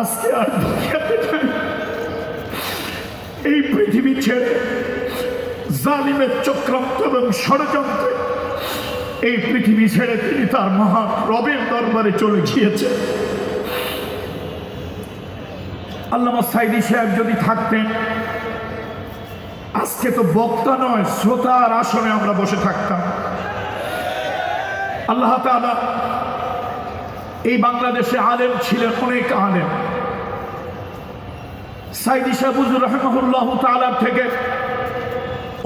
আজকে আর দুনিয়াতে নাই। এই পৃথিবী ছেড়ে জালিমের চক্রান্ত এবং ষড়যন্ত্রে এই পৃথিবী ছেড়ে তিনি তার মহান রবের দরবারে চলে গিয়েছেন। আল্লামা সাইদী সাহেব যদি থাকতেন, আজকে তো বক্তা নয়, শ্রোতার আসনে আমরা বসে থাকতাম। আল্লাহ তাআলা এই বাংলাদেশে আলেম ছিলেন, অনেক আলেম। সাইদী সাহেব হুজুর রাহিমাহুল্লাহ তাআলা থেকে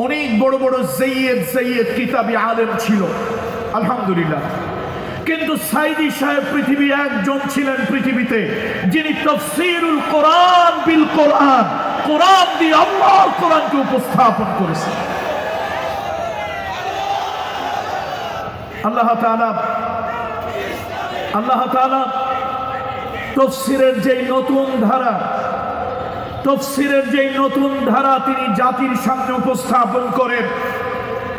অনেক বড় বড় সৈয়দ কিতাবী আলেম ছিল, আলহামদুলিল্লাহ। কিন্তু সাইদী সাহেব পৃথিবী একজন ছিলেন পৃথিবীতে যিনি তাফসীরুল কোরআন বিল কোরআন, কোরআন দিয়ে আল্লাহর কোরআনকে উপস্থাপন করেছেন। আল্লাহ তাআলা তাফসীরের যেই নতুন ধারা তিনি জাতির সামনে উপস্থাপন করেন,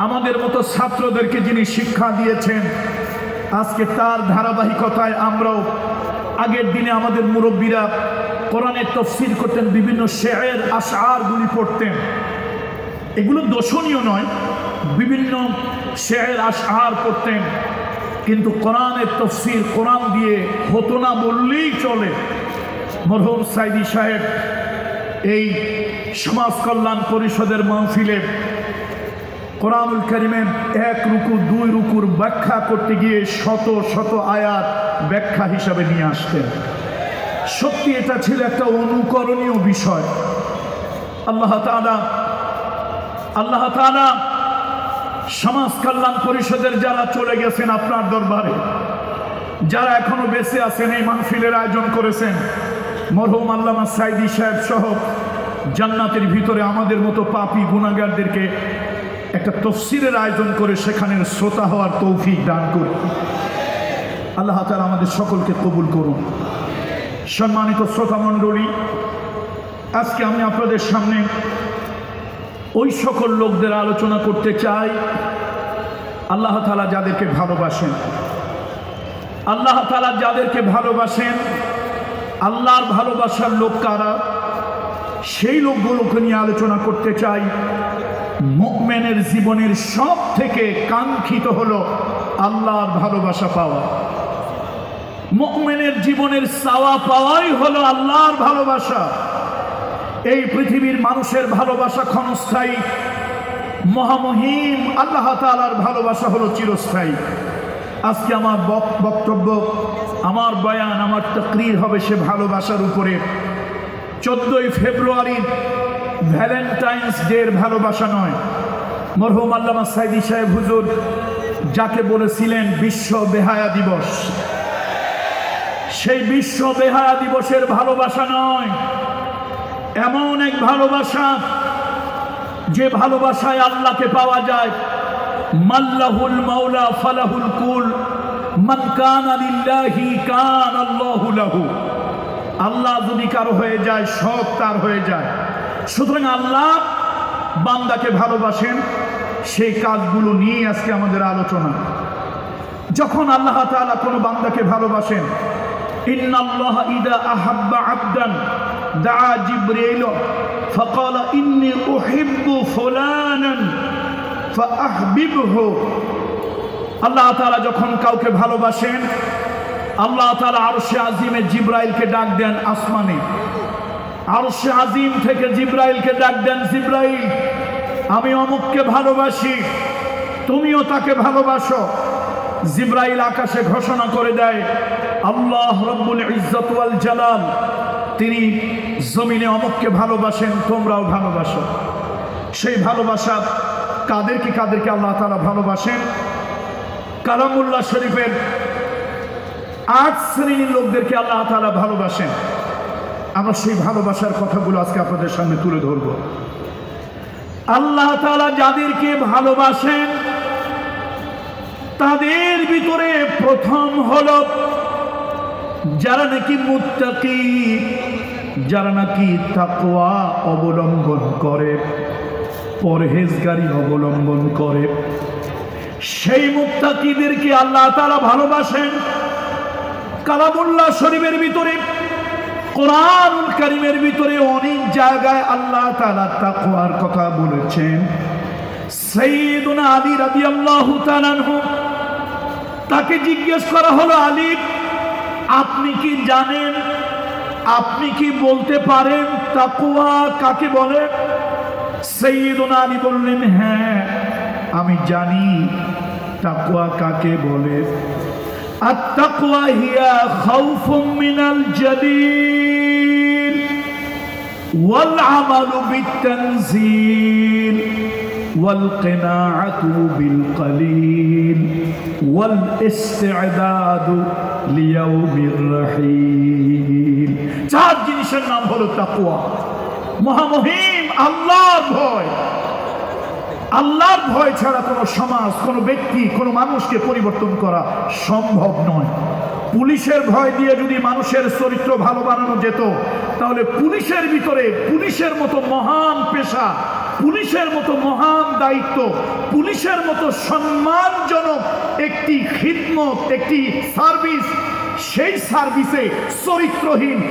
আমাদের মতো ছাত্রদেরকে যিনি শিক্ষা দিয়েছেন, আজকে তার ধারাবাহিকতায় আমরাও, আগের দিনে আমাদের মুরব্বীরা কোরআনের তাফসীর করতেন, বিভিন্ন শের আশআরগুলি পড়তেন। এগুলো দোষণীয় নয়, বিভিন্ন শের আশআর পড়তেন, কিন্তু কোরআনের তাফসীর কোরআন দিয়ে হতো না বললেই চলে। মরহুম সাইদী সাহেব এই সমাজ কল্যাণ পরিষদের মাহফিলে কোরআনুল কারীমের 1 রুকু 2 রুকুর ব্যাখ্যা করতে গিয়ে শত শত আয়াত ব্যাখ্যা হিসাবে নিয়ে আসতেন। সত্যি এটা ছিল একটা অনুকরণীয় বিষয়। আল্লাহ তাআলা সমাজ কল্যাণ পরিষদের যারা চলে গেছেন আপনার দরবারে, যারা এখনো বেঁচে আছেন, এই মাহফিলের আয়োজন করেছেন, মরহুম আল্লামা সাইদী সাহেব সহ জান্নাতের ভিতরে আমাদের মতো পাপী গুনাহগারদেরকে একটা তাফসীরের আয়োজন করে সেখানের শ্রোতা হওয়ার তৌফিক দান করুন। আল্লাহ তাআলা আমাদের সকলকে কবুল করুন। সম্মানিত শ্রোতা মণ্ডলী, আজকে আমি আপনাদের সামনে ওই সকল লোকদের আলোচনা করতে চাই আল্লাহ তাআলা যাদেরকে ভালোবাসেন। আল্লাহ তাআলা যাদেরকে ভালোবাসেন, আল্লাহর ভালোবাসার লোক কারা, সেই লোকগুলোকে নিয়ে আলোচনা করতে চাই। মুমিনের জীবনের সব থেকে কাঙ্ক্ষিত হলো আল্লাহর ভালোবাসা পাওয়া। মুমিনের জীবনের চাওয়া পাওয়াই হলো আল্লাহর ভালোবাসা। এই পৃথিবীর মানুষের ভালোবাসা ক্ষণস্থায়ী, মহামহিম আল্লাহ তাআলার ভালোবাসা হলো চিরস্থায়ী। আজকে আমার বক্তব্য, আমার বয়ান, আমার তাকরীর হবে সে ভালোবাসার উপরে। 14ই ফেব্রুয়ারি ভ্যালেন্টাইন্স ডের ভালোবাসা নয়, মরহুম আল্লামা সাইদী সাহেব হুজুর যাকে বলেছিলেন বিশ্ব বেহায়া দিবস, সেই বিশ্ব বেহায়া দিবসের ভালোবাসা নয়। এমন এক ভালোবাসা যে ভালোবাসায় আল্লাহকে পাওয়া যায়। মাল্লাহুল মাওলা ফালাহুল কুল, মান কানা লিল্লাহি কানা আল্লাহু লাহু। আল্লাহ যদি কারো হয়ে যায়, সব তার হয়ে যায়। সুতরাং আল্লাহ বান্দাকে ভালোবাসেন, সেই কাজগুলো নিয়ে আজকে আমাদের আলোচনা। যখন আল্লাহ তাআলা কোনো বান্দাকে ভালোবাসেন, ইন্নাল্লাহা ইযা আহাব্বা আবদান দাআ জিবরিল ফাকালা ইন্নী উহিব্বু ফুলানান ফাআহবিবহু। আল্লাহ তাআলা যখন কাউকে ভালোবাসেন, আল্লাহ তাআলা আরশে আজিমে জিবরাইলকে ডাক দেন আসমানে। আরশে আজিম থেকে জিবরাইলকে ডাক দেন, জিবরাইল আমি অমুককে ভালোবাসি, তুমিও তাকে ভালোবাসো। জিবরাইল আকাশে ঘোষণা করে দেয়, আল্লাহ রব্বুল ইজ্জত ওয়াল জালাল তিনি জমিনে অমুককে ভালোবাসেন, তোমরাও ভালোবাসো। সেই ভালোবাসা কাদেরকে আল্লাহ তাআলা ভালোবাসেন? কালামুল্লাহ শরীফের 8 শ্রেণীর লোকদেরকে আল্লাহ তাআলা ভালোবাসেন। আমরা সেই ভালোবাসার কথাগুলো আজকে আপনাদের সামনে তুলে ধরব। আল্লাহ তাআলা যাদেরকে ভালোবাসেন তাদের ভিতরে প্রথম হলো যারা নাকি মুত্তাকি, যারা নাকি তাকওয়া অবলম্বন করে, পরহেজগারি অবলম্বন করে, সেই মুত্তাকিদেরকে আল্লাহ তাআলা ভালোবাসেন। কালামুল্লাহ শরীফের ভিতরে কোরআনুল কারীমের ভিতরে অনেক জায়গায় আল্লাহ তাআলা তাকওয়ার কথা বলেছেন। সাইয়্যিদুনা আলী রাদিয়াল্লাহু তাআলা আনহু, তাকে জিজ্ঞেস করা হলো, আলী আপনি কি জানেন, আপনি কি বলতে পারেন তাকওয়া কাকে বলে? সাইয়্যিদুনা আলী বললেন, হ্যাঁ আমি জানি তাকওয়া কাকে বলে। আত-তাকওয়া হিয়া খাউফুম মিনাল জালিল ওয়াল আমালু বিত-তানজিল ওয়াল কিনাআতু বিল কলিল ওয়াল ইসতি'দাদু লিয়াউমির রহিম। চার জিনিসের নাম হলো তাকওয়া। মহামহিম আল্লাহর ভয়। আল্লাহর ভয় ছাড়া কোনো সমাজ, কোনো ব্যক্তি, কোনো মানুষকে পরিবর্তন করা সম্ভব নয়। পুলিশের ভয় দিয়ে যদি মানুষের চরিত্র ভালো বানানো যেত, তাহলে পুলিশের ভিতরে পুলিশের মতো মহান পেশা, পুলিশের মতো মহান দায়িত্ব, পুলিশের মতো সম্মানজনক একটি খিদমত, একটি সার্ভিস, সেই সার্ভিসে চরিত্রহীন